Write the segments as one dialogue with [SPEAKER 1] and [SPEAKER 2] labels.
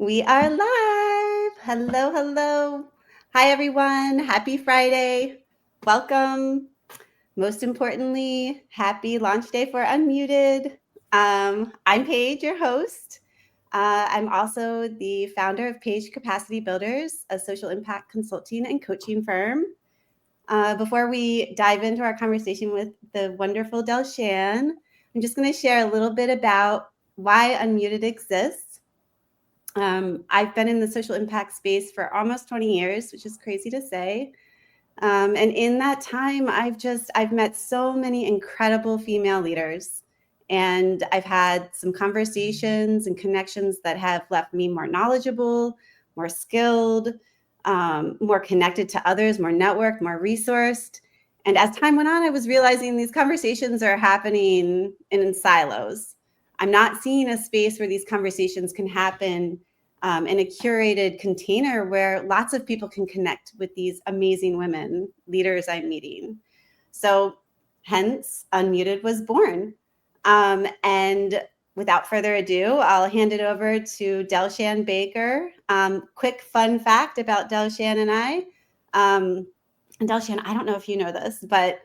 [SPEAKER 1] We are live. Hello, hello. Hi, everyone. Happy Friday. Welcome. Most importantly, happy launch day for Unmuted. I'm Paige, your host. I'm also the founder of Page Capacity Builders, a social impact consulting and coaching firm. Before we dive into our conversation with the wonderful Delshan, I'm just going to share a little bit about why Unmuted exists. I've been in the social impact space for almost 20 years, which is crazy to say. And in that time, I've met so many incredible female leaders. And I've had some conversations and connections that have left me more knowledgeable, more skilled, more connected to others, more networked, more resourced. And as time went on, I was realizing these conversations are happening in silos. I'm not seeing a space where these conversations can happen in a curated container where lots of people can connect with these amazing women, leaders I'm meeting. So hence, Unmuted was born. And without further ado, I'll hand it over to Delshan Baker. Quick fun fact about Delshan and I. Delshan, I don't know if you know this, but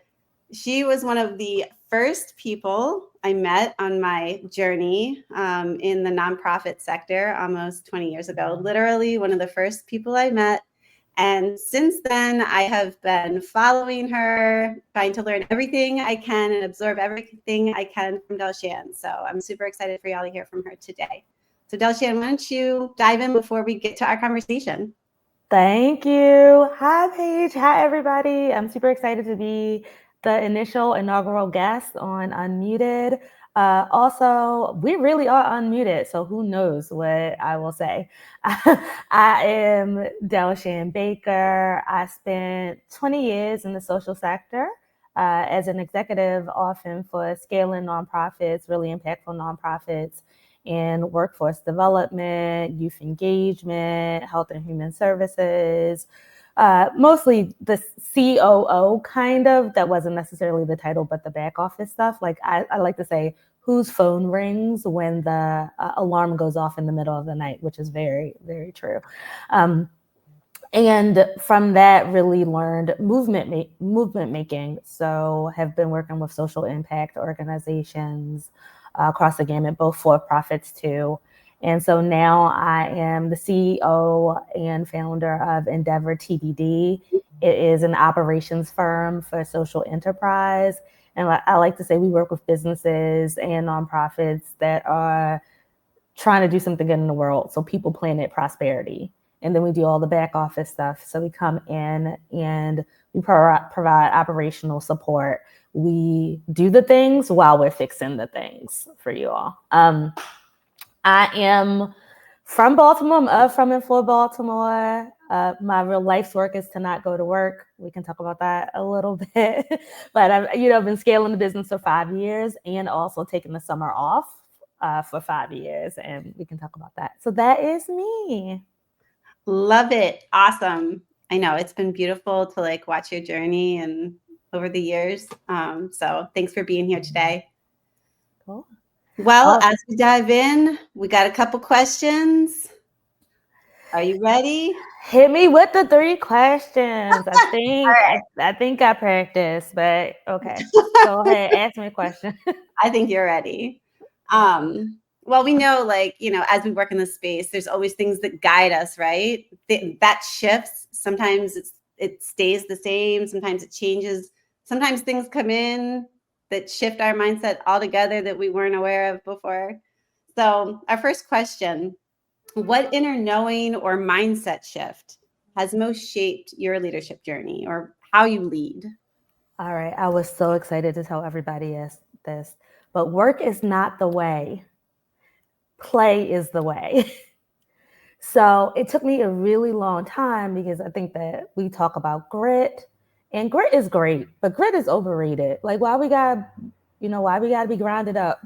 [SPEAKER 1] she was one of the first people I met on my journey in the nonprofit sector almost 20 years ago. Literally one of the first people I met. And since then, I have been following her, trying to learn everything I can and absorb everything I can from Delshan. So I'm super excited for y'all to hear from her today. So Delshan, why don't you dive in before we get to our conversation?
[SPEAKER 2] Thank you. Hi, Paige. Hi, everybody. I'm super excited to be the initial inaugural guest on Unmuted. Also, we really are unmuted, so who knows what I will say. I am Delshan Baker. I spent 20 years in the social sector as an executive, often for scaling nonprofits, really impactful nonprofits in workforce development, youth engagement, health and human services, mostly the COO kind of. That wasn't necessarily the title, but the back office stuff. Like I like to say, whose phone rings when the alarm goes off in the middle of the night, which is very, very true. And from that, really learned movement making. So have been working with social impact organizations across the gamut, both for-profits too. And so now I am the CEO and founder of Endeavor TBD. It is an operations firm for social enterprise. And I like to say we work with businesses and nonprofits that are trying to do something good in the world. So people, planet, prosperity. And then we do all the back office stuff. So we come in and we provide operational support. We do the things while we're fixing the things for you all. I am from Baltimore. I'm from and for Baltimore. My real life's work is to not go to work. We can talk about that a little bit. But I've been scaling the business for 5 years and also taking the summer off for 5 years. And we can talk about that. So that is me.
[SPEAKER 1] Love it. Awesome. I know it's been beautiful to watch your journey and over the years. So thanks for being here today.
[SPEAKER 2] Cool.
[SPEAKER 1] Well, as we dive in, we got a couple questions. Are you ready?
[SPEAKER 2] Hit me with the 3 questions. I think I practiced, but okay. Go ahead, ask me a question.
[SPEAKER 1] I think you're ready. Well, we know, as we work in this space, there's always things that guide us, right? That shifts. Sometimes it stays the same. Sometimes it changes. Sometimes things come in that shift our mindset altogether that we weren't aware of before. So our first question, what inner knowing or mindset shift has most shaped your leadership journey or how you lead?
[SPEAKER 2] All right. I was so excited to tell everybody this, but work is not the way. Play is the way. So it took me a really long time because I think that we talk about grit, and grit is great, but grit is overrated. Like why we gotta be grounded up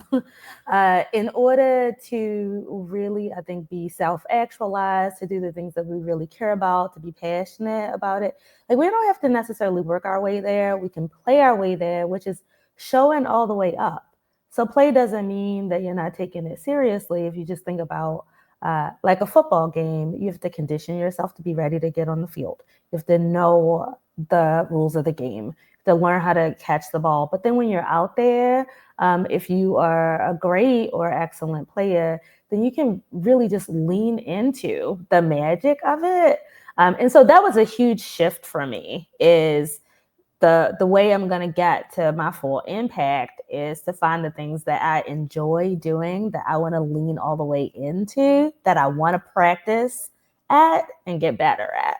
[SPEAKER 2] in order to really, I think, be self-actualized, to do the things that we really care about, to be passionate about it. Like we don't have to necessarily work our way there. We can play our way there, which is showing all the way up. So play doesn't mean that you're not taking it seriously. If you just think about like a football game, you have to condition yourself to be ready to get on the field. You have to know the rules of the game, you have to learn how to catch the ball. But then when you're out there, if you are a great or excellent player, then you can really just lean into the magic of it. And so that was a huge shift for me, is the way I'm going to get to my full impact is to find the things that I enjoy doing, that I want to lean all the way into, that I want to practice at and get better at.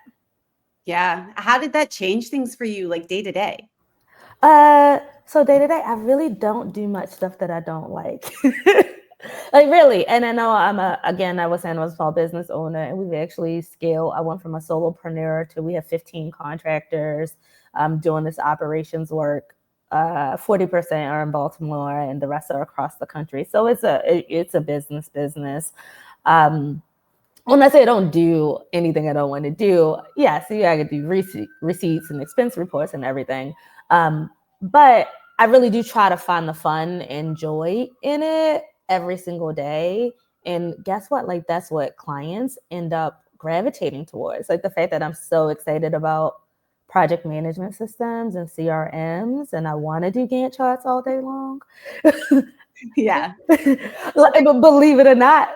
[SPEAKER 1] Yeah. How did that change things for you, like day to day?
[SPEAKER 2] So day to day, I really don't do much stuff that I don't like. Like really. And I know I was saying I was a small business owner, and we've actually scaled. I went from a solopreneur to we have 15 contractors doing this operations work. 40% are in Baltimore and the rest are across the country. So it's a business. When I say I don't do anything I don't want to do, yeah, so I could do receipts and expense reports and everything. But I really do try to find the fun and joy in it every single day. And guess what? Like, that's what clients end up gravitating towards. Like the fact that I'm so excited about project management systems and CRMs, and I want to do Gantt charts all day long.
[SPEAKER 1] Yeah.
[SPEAKER 2] But believe it or not,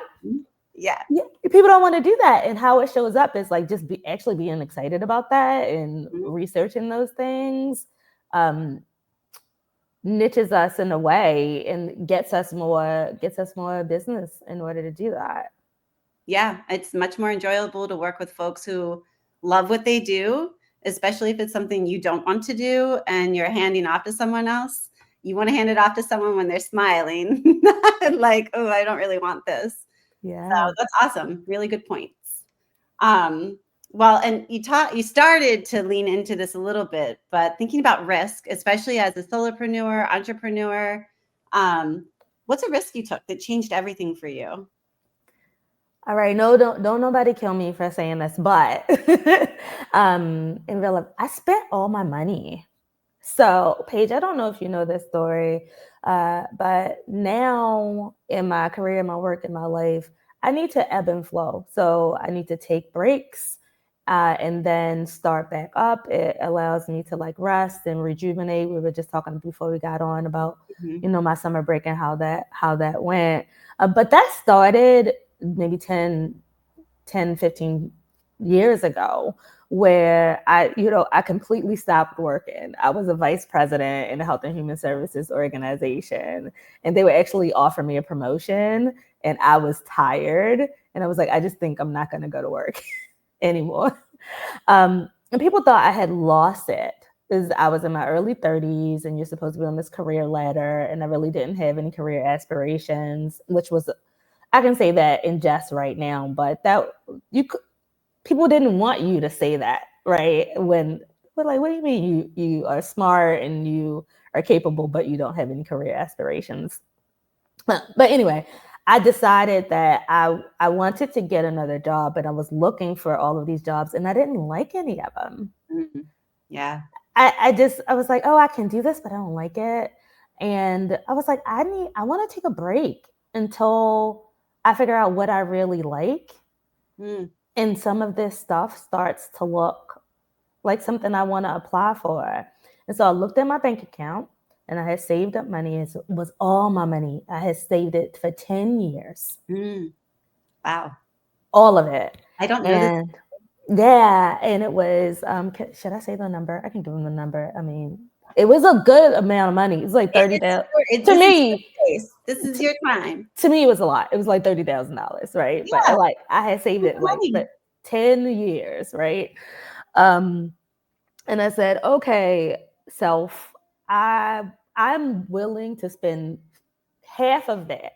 [SPEAKER 1] Yeah.
[SPEAKER 2] people don't want to do that. And how it shows up is like just actually being excited about that and researching those things. Niches us in a way and gets us more business in order to do that.
[SPEAKER 1] Yeah, it's much more enjoyable to work with folks who love what they do, especially if it's something you don't want to do and you're handing off to someone else. You want to hand it off to someone when they're smiling, like, oh, I don't really want this. So
[SPEAKER 2] Yeah.
[SPEAKER 1] that's awesome. Really good points. Well, and you started to lean into this a little bit, but thinking about risk, especially as a solopreneur, entrepreneur, what's a risk you took that changed everything for you?
[SPEAKER 2] All right, no, don't nobody kill me for saying this, but in real life, I spent all my money. So, Paige, I don't know if you know this story, but now in my career, my work, in my life, I need to ebb and flow. So I need to take breaks and then start back up. It allows me to like rest and rejuvenate. We were just talking before we got on about,
[SPEAKER 1] Mm-hmm.
[SPEAKER 2] my summer break and how that went. But that started maybe 15 years ago, where I completely stopped working. I was a vice president in a health and human services organization, and they would actually offer me a promotion, and I was tired, and I was like, I just think I'm not going to go to work anymore. And people thought I had lost it, because I was in my early 30s and you're supposed to be on this career ladder, and I really didn't have any career aspirations, which was, I can say that in jest right now, but that people didn't want you to say that, right? When we're like, what do you mean you are smart and you are capable, but you don't have any career aspirations? But anyway, I decided that I wanted to get another job, but I was looking for all of these jobs and I didn't like any of them.
[SPEAKER 1] Mm-hmm. Yeah.
[SPEAKER 2] I was like, oh, I can do this, but I don't like it. And I was like, I want to take a break until I figure out what I really like.
[SPEAKER 1] Mm.
[SPEAKER 2] And some of this stuff starts to look like something I want to apply for. And so I looked at my bank account and I had saved up money. It was all my money. I had saved it for 10 years.
[SPEAKER 1] Mm. Wow.
[SPEAKER 2] All of it.
[SPEAKER 1] I don't know this.
[SPEAKER 2] And yeah, and it was, should I say the number? I can give them the number. I mean, it was a good amount of money. It's like 30,000. To me,
[SPEAKER 1] this is your time.
[SPEAKER 2] To me, it was a lot. It was like $30,000, right?
[SPEAKER 1] Yeah.
[SPEAKER 2] But like I had saved it like for 10 years, right? And I said, okay, self, I'm willing to spend half of that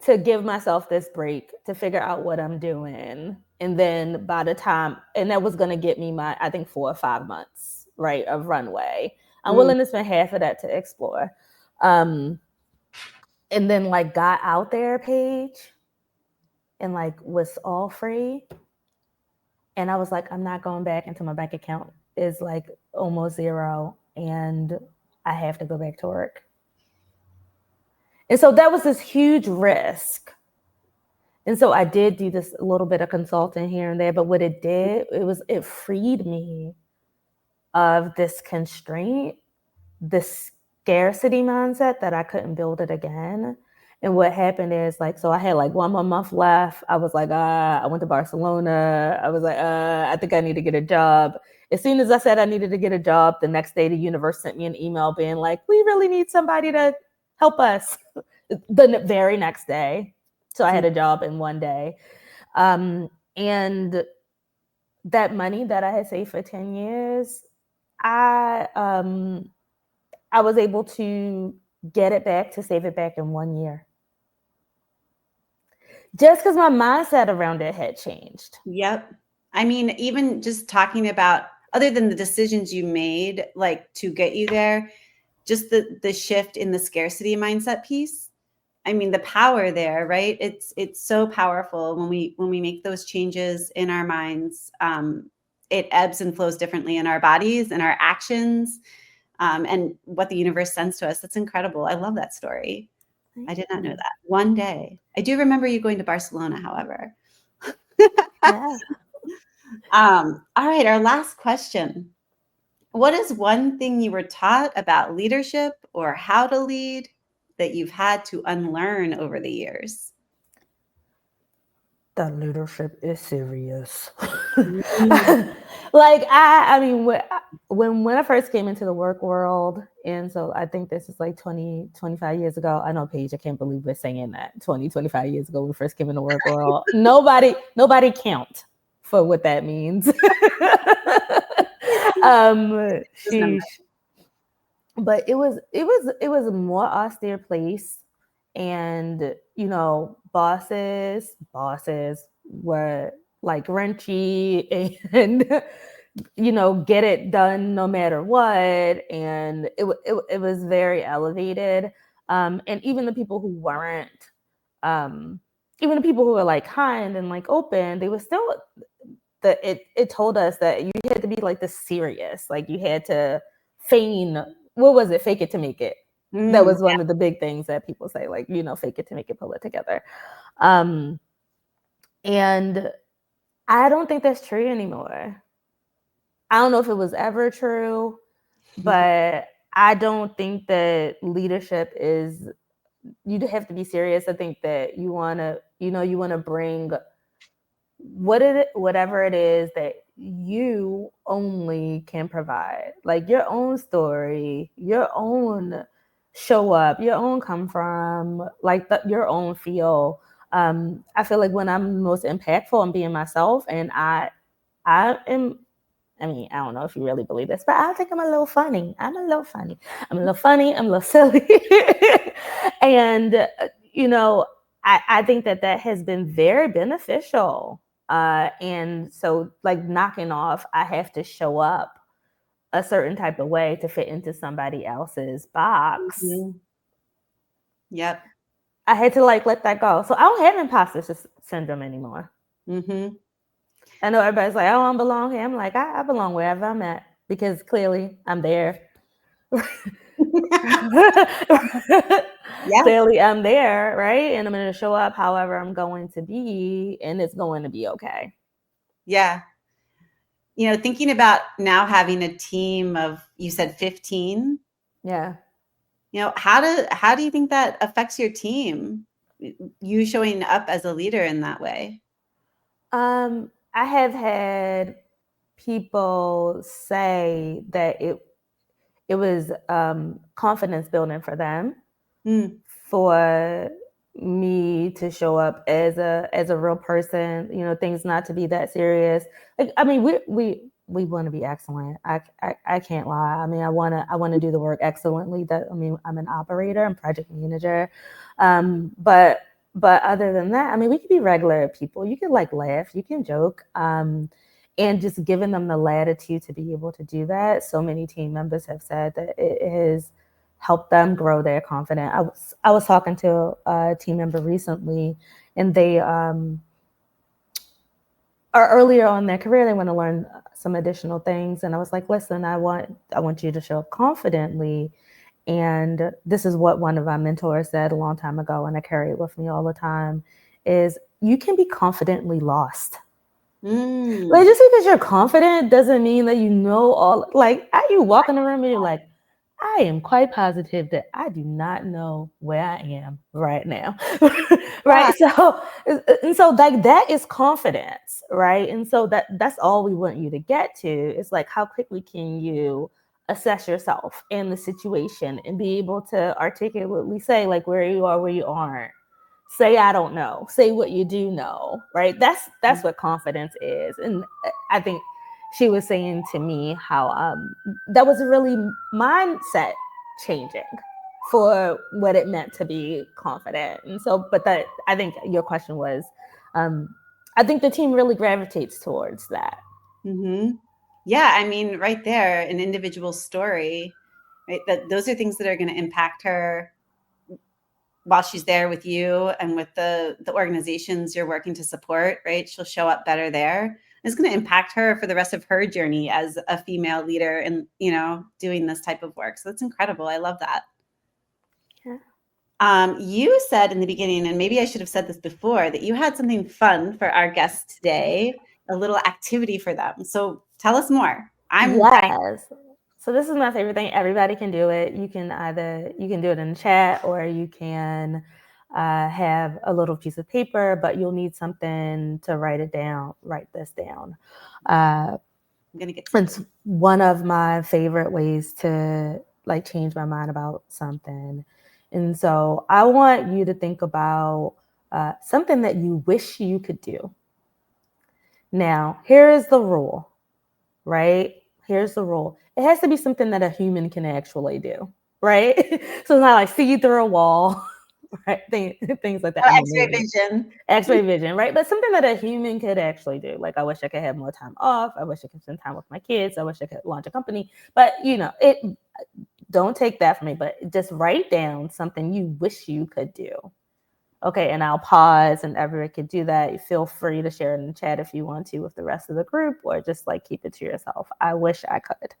[SPEAKER 2] to give myself this break to figure out what I'm doing. And then by the time, and that was going to get me I think 4 or 5 months, right, of runway. I'm willing to spend half of that to explore. And then like got out there, Paige, and like was all free. And I was like, I'm not going back until my bank account is like almost zero and I have to go back to work. And so that was this huge risk And so I did do this a little bit of consulting here and there, but what it did, it freed me of this constraint, this scarcity mindset that I couldn't build it again. And what happened is like, so I had like 1 more month left. I was like, I went to Barcelona. I was like, I think I need to get a job. As soon as I said I needed to get a job, the next day the universe sent me an email being like, we really need somebody to help us. The very next day. So I had a job in one day. And that money that I had saved for 10 years, I was able to get it back, to save it back in 1 year. Just because my mindset around it had changed.
[SPEAKER 1] Yep. I mean, even just talking about, other than the decisions you made, like to get you there, just the shift in the scarcity mindset piece. I mean, the power there, right? It's so powerful when we make those changes in our minds. It ebbs and flows differently in our bodies and our actions, and what the universe sends to us. That's incredible. I love that story. I did not know that. One day. I do remember you going to Barcelona, however.
[SPEAKER 2] Yeah.
[SPEAKER 1] All right, our last question. What is one thing you were taught about leadership or how to lead that you've had to unlearn over the years?
[SPEAKER 2] That leadership is serious.
[SPEAKER 1] Mm.
[SPEAKER 2] Like I mean, when I first came into the work world, and so I think this is like 25 years ago. I know, Paige, I can't believe we're saying that 25 years ago when we first came in the work world. Nobody count for what that means. Sheesh. But it was a more austere place, and bosses were like wrenchy and get it done no matter what, and it was very elevated, and even the people who weren't, even the people who were like kind and like open, they were still it told us that you had to be like this serious, like you had to feign, what was it, fake it to make it. That was one of the big things that people say, like, fake it to make it, pull it together. And I don't think that's true anymore. I don't know if it was ever true, but I don't think that leadership is, you have to be serious. I think that you want to bring whatever it is that you only can provide, like your own story, your own show up, your own come from, like your own feel. I feel like when I'm most impactful, I'm being myself, and I am. I mean, I don't know if you really believe this, but I think I'm a little funny. I'm a little funny. I'm a little silly. And, I think that has been very beneficial. And so, like, knocking off, I have to show up a certain type of way to fit into somebody else's box.
[SPEAKER 1] Mm-hmm. Yep.
[SPEAKER 2] I had to like let that go. So I don't have imposter syndrome anymore.
[SPEAKER 1] Mm-hmm.
[SPEAKER 2] I know everybody's like, oh, I don't belong here. I'm like, I belong wherever I'm at, because clearly I'm there.
[SPEAKER 1] Yeah.
[SPEAKER 2] Clearly I'm there, right? And I'm going to show up however I'm going to be, and it's going to be okay.
[SPEAKER 1] Yeah. Thinking about now having a team of, you said 15.
[SPEAKER 2] Yeah.
[SPEAKER 1] How do you think that affects your team? You showing up as a leader in that way?
[SPEAKER 2] I have had people say that it was confidence building for them, for me to show up as a real person, things not to be that serious. Like, I mean, we want to be excellent. I can't lie. I mean, I want to do the work excellently. I'm an operator, I'm project manager. But other than that, I mean, we could be regular people. You can like laugh, you can joke. And just giving them the latitude to be able to do that. So many team members have said that it has helped them grow their confidence. I was talking to a team member recently, and they are earlier on in their career, they want to learn some additional things. And I was like, listen, I want you to show up confidently. And this is what one of our mentors said a long time ago, and I carry it with me all the time. is you can be confidently lost. Like,
[SPEAKER 1] Mm.
[SPEAKER 2] just because you're confident doesn't mean that you know all. Like, you walk in the room and you're like, I am quite positive that I do not know where I am right now.
[SPEAKER 1] Yeah.
[SPEAKER 2] Right. So like that is confidence, right? And so that's all we want you to get to. It's like, how quickly can you assess yourself and the situation and be able to articulately say like where you are, where you aren't. Say I don't know. Say what you do know, right? That's what confidence is. And I think she was saying to me how that was really mindset changing for what it meant to be confident. And so, but that I think your question was, I think the team really gravitates towards that.
[SPEAKER 1] Mm-hmm. Yeah, I mean, right there, an individual story, right? That those are things that are going to impact her while she's there with you and with the organizations you're working to support, right? She'll show up better there. It's going to impact her for the rest of her journey as a female leader and, doing this type of work. So that's incredible. I love that.
[SPEAKER 2] Yeah.
[SPEAKER 1] You said in the beginning, and maybe I should have said this before, that you had something fun for our guests today, a little activity for them. So tell us more. I'm ready.
[SPEAKER 2] Yes. So this is my favorite thing. Everybody can do it. You can do it in chat, or you can have a little piece of paper, but you'll need something to write it down. Write this down.
[SPEAKER 1] I'm going to get
[SPEAKER 2] It's one of my favorite ways to like change my mind about something. And so I want you to think about something that you wish you could do. Now, here is the rule, right? Here's the rule. It has to be something that a human can actually do, right? So it's not like see through a wall, right? Things like that. I mean,
[SPEAKER 1] X-ray
[SPEAKER 2] maybe
[SPEAKER 1] vision.
[SPEAKER 2] X-ray vision, right? But something that a human could actually do. Like, I wish I could have more time off. I wish I could spend time with my kids. I wish I could launch a company. But it. Don't take that from me. But just write down something you wish you could do. Okay, and I'll pause, and everyone could do that. Feel free to share it in the chat if you want to with the rest of the group, or just like keep it to yourself. I wish I could.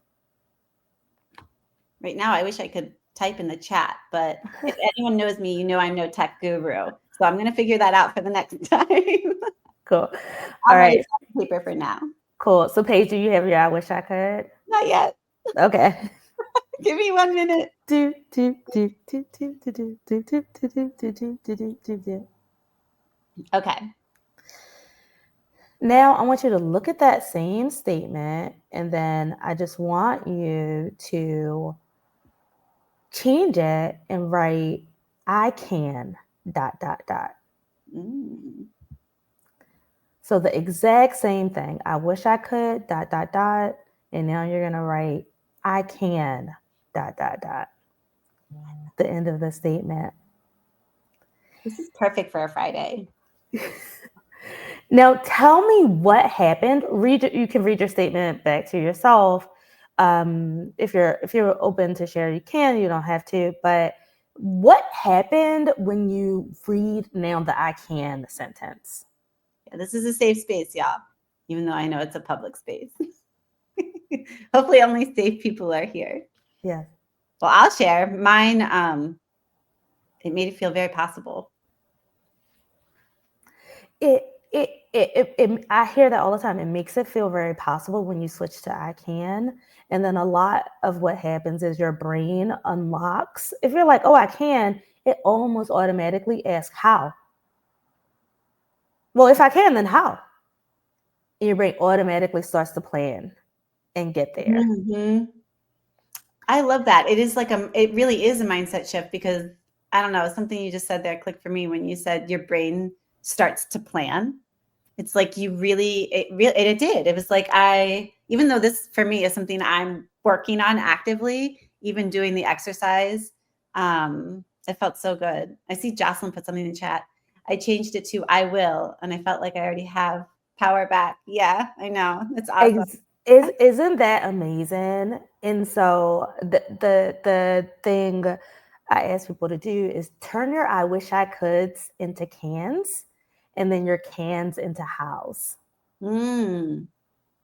[SPEAKER 1] Right now, I wish I could type in the chat, but if anyone knows me, I'm no tech guru. So I'm going to figure that out for the next time.
[SPEAKER 2] Cool. All
[SPEAKER 1] I'll write
[SPEAKER 2] right.
[SPEAKER 1] it on paper for now.
[SPEAKER 2] Cool. So, Paige, do you have your I wish I could?
[SPEAKER 1] Not yet.
[SPEAKER 2] Okay.
[SPEAKER 1] Give me 1 minute.
[SPEAKER 2] Do do do do do do do do do do do do do do do.
[SPEAKER 1] Okay.
[SPEAKER 2] Now, I want you to look at that same statement, and then I just want you to change it and write, I can, dot, dot, dot.
[SPEAKER 1] Mm.
[SPEAKER 2] So the exact same thing. I wish I could, dot, dot, dot. And now you're going to write, I can, dot, dot, dot. At the end of the statement.
[SPEAKER 1] This is perfect for a Friday.
[SPEAKER 2] Now, tell me what happened. You can read your statement back to yourself. If you're open to share, you can. You don't have to. But what happened when you read now the I can sentence?
[SPEAKER 1] Yeah, this is a safe space, y'all, even though I know it's a public space. Hopefully only safe people are here.
[SPEAKER 2] Yeah.
[SPEAKER 1] Well, I'll share. Mine, it made it feel very possible.
[SPEAKER 2] I hear that all the time. It makes it feel very possible when you switch to I can. And then a lot of what happens is your brain unlocks. If you're like, oh, I can, it almost automatically asks how. Well, if I can, then how? And your brain automatically starts to plan and get there.
[SPEAKER 1] Mm-hmm. I love that. It is it really is a mindset shift because I don't know, something you just said there clicked for me when you said your brain starts to plan. It's like it did. It was like even though this for me is something I'm working on actively, even doing the exercise, it felt so good. I see Jocelyn put something in the chat. I changed it to I will, and I felt like I already have power back. Yeah, I know. It's awesome.
[SPEAKER 2] Isn't that amazing? And so the thing I ask people to do is turn your I wish I coulds into cans, and then your cans into hows.
[SPEAKER 1] Mm.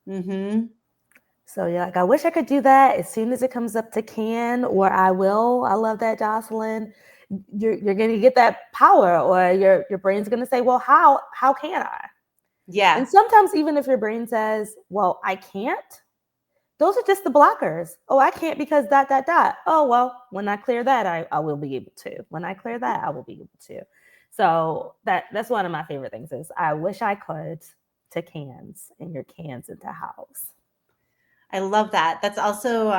[SPEAKER 1] Mm-hmm.
[SPEAKER 2] So you're like, I wish I could do that as soon as it comes up to can, or I will. I love that, Jocelyn. you're going to get that power, or your brain's going to say, well, how can I?
[SPEAKER 1] Yeah.
[SPEAKER 2] And sometimes even if your brain says, well, I can't, those are just the blockers. Oh, I can't because dot, dot, dot. Oh, well, when I clear that, I will be able to. When I clear that, I will be able to. So that's one of my favorite things is I wish I could to cans and your cans into house.
[SPEAKER 1] I love that. That's also,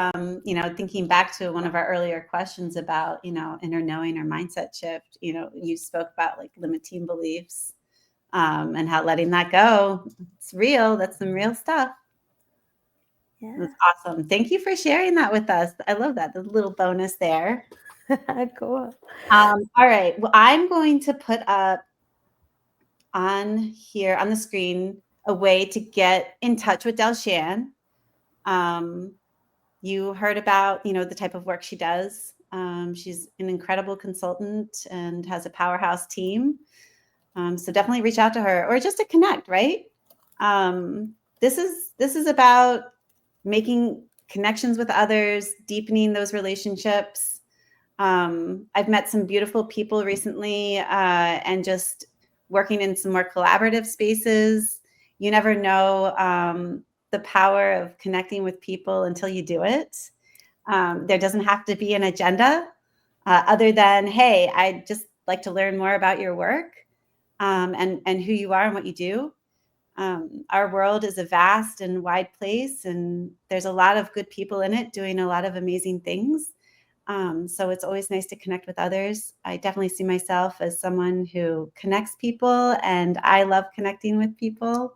[SPEAKER 1] thinking back to one of our earlier questions about, inner knowing or mindset shift, you spoke about like limiting beliefs, and how letting that go, it's real. That's some real stuff.
[SPEAKER 2] Yeah.
[SPEAKER 1] That's awesome. Thank you for sharing that with us. I love that. The little bonus there.
[SPEAKER 2] Cool.
[SPEAKER 1] All right. Well, I'm going to put up on here on the screen a way to get in touch with Delshan. You heard about, the type of work she does. She's an incredible consultant and has a powerhouse team. So definitely reach out to her or just to connect, right? This is about making connections with others, deepening those relationships. I've met some beautiful people recently, and just working in some more collaborative spaces. You never know the power of connecting with people until you do it. There doesn't have to be an agenda, other than, hey, I'd just like to learn more about your work, and who you are and what you do. Our world is a vast and wide place, and there's a lot of good people in it doing a lot of amazing things. So it's always nice to connect with others. I definitely see myself as someone who connects people, and I love connecting with people.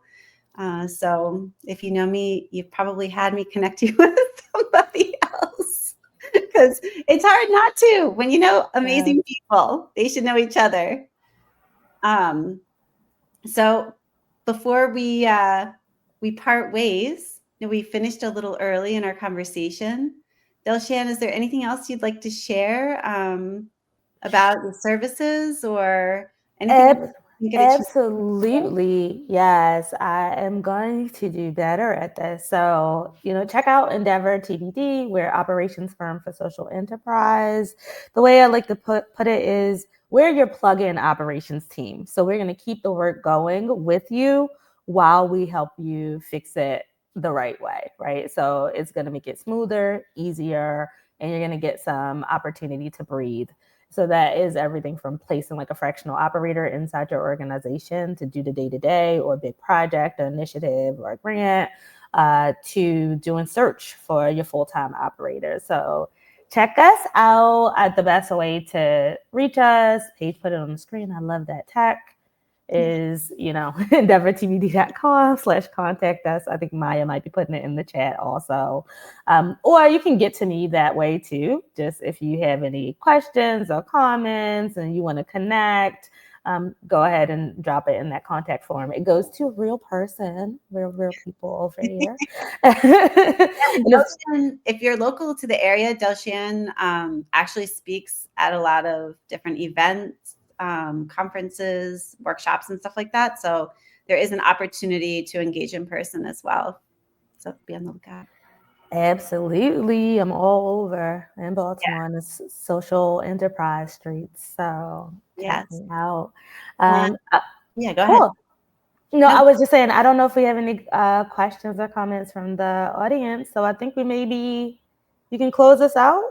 [SPEAKER 1] So if you know me, you've probably had me connect you with somebody else, because it's hard not to. When you know amazing people, they should know each other. So before we part ways, we finished a little early in our conversation. Delshan, is there anything else you'd like to share about your services or anything else you can get a chance to share?
[SPEAKER 2] Absolutely. Yes, I am going to do better at this. So, check out Endeavor TBD. We're operations firm for social enterprise. The way I like to put it is we're your plug-in operations team. So we're going to keep the work going with you while we help you fix it the right way, right? So it's going to make it smoother, easier, and you're going to get some opportunity to breathe. So that is everything from placing like a fractional operator inside your organization to do the day-to-day or a big project, an initiative, or a grant, to doing search for your full-time operator. So check us out. The best way to reach us, Paige put it on the screen. I love that tech is, endeavortbd.com/contact us. I think Maya might be putting it in the chat also. Or you can get to me that way too. Just if you have any questions or comments and you want to connect, go ahead and drop it in that contact form. It goes to a real person. We're real people over here.
[SPEAKER 1] Delshan, if you're local to the area, Delshan actually speaks at a lot of different events, conferences, workshops, and stuff like that. So there is an opportunity to engage in person as well. So be on the lookout.
[SPEAKER 2] Absolutely. I'm all over in Baltimore on the social enterprise streets. So check
[SPEAKER 1] Yes.
[SPEAKER 2] me out.
[SPEAKER 1] Yeah, go ahead.
[SPEAKER 2] Cool. No,
[SPEAKER 1] No.
[SPEAKER 2] I was just saying, I don't know if we have any questions or comments from the audience. So I think you can close us out.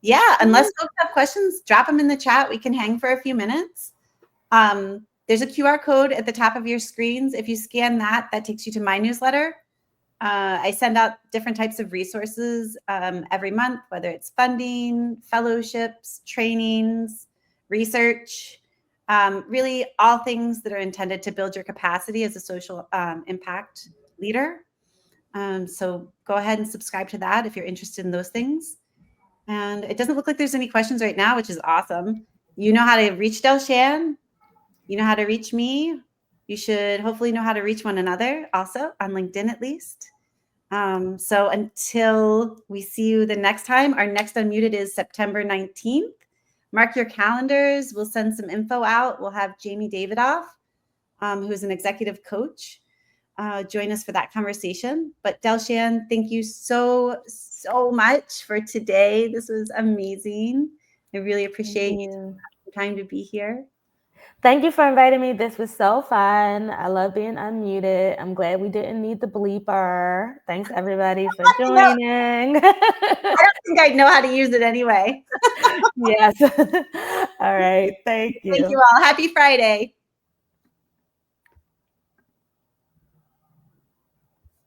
[SPEAKER 1] Yeah, unless folks have questions, drop them in the chat. We can hang for a few minutes. There's a QR code at the top of your screens. If you scan that, that takes you to my newsletter. I send out different types of resources every month, whether it's funding, fellowships, trainings, research, really all things that are intended to build your capacity as a social impact leader. So go ahead and subscribe to that if you're interested in those things. And it doesn't look like there's any questions right now, which is awesome. You know how to reach Delshan. You know how to reach me. You should hopefully know how to reach one another also on LinkedIn at least. So until we see you the next time, our next Unmuted is September 19th. Mark your calendars. We'll send some info out. We'll have Jamie Davidoff, who is an executive coach, join us for that conversation. But Delshan, thank you so much for today. This was amazing. I really appreciate you time to be here.
[SPEAKER 2] Thank you for inviting me. This was so fun. I love being unmuted. I'm glad we didn't need the bleeper. Thanks everybody for joining.
[SPEAKER 1] I don't think I'd know how to use it anyway.
[SPEAKER 2] Yes. All right. Thank
[SPEAKER 1] Thank
[SPEAKER 2] you.
[SPEAKER 1] you all. Happy Friday.